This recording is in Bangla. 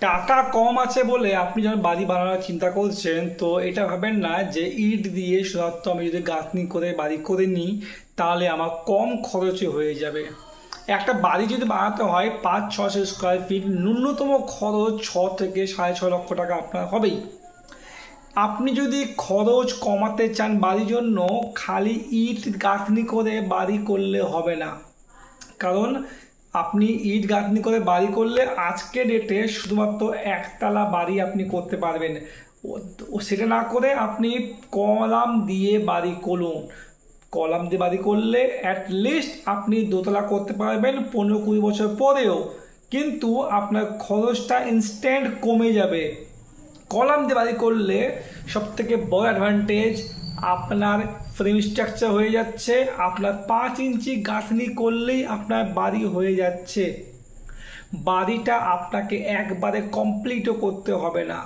টাকা কম আছে বলে আপনি যখন বাড়ি বানানোর চিন্তা করছেন, তো এটা ভাবেন না যে ইট দিয়ে শুধুমাত্র আমি যদি গাঁথনি করে বাড়ি করে নিই তাহলে আমার কম খরচে হয়ে যাবে। একটা বাড়ি যদি বানাতে হয় 500-600 স্কোয়ার ফিট, ন্যূনতম খরচ 6 থেকে 6.5 লক্ষ টাকা আপনার হবেই। আপনি যদি খরচ কমাতে চান বাড়ির জন্য, খালি ইট গাঁথনি করে বাড়ি করলে হবে না। কারণ আপনি ইট গাঁথনি করে বাড়ি করলে আজকে ডেটে শুধুমাত্র একতলা বাড়ি আপনি করতে পারবেন। সেটা না করে আপনি কলাম দিয়ে বাড়ি করুন। কলাম দিয়ে বাড়ি করলে অ্যাটলিস্ট আপনি দোতলা করতে পারবেন 15-20 বছর পরেও, কিন্তু আপনার খরচটা ইনস্ট্যান্ট কমে যাবে। কলাম দিয়ে বাড়ি করলে সব থেকে বড় অ্যাডভান্টেজ, আপনার ফ্রেম স্ট্রাকচার হয়ে যাচ্ছে, আপনার 5 ইঞ্চি গাঁথনি করলেই আপনার বাড়ি হয়ে যাচ্ছে। বাড়িটা আপনাকে একবারে কমপ্লিটও করতে হবে না।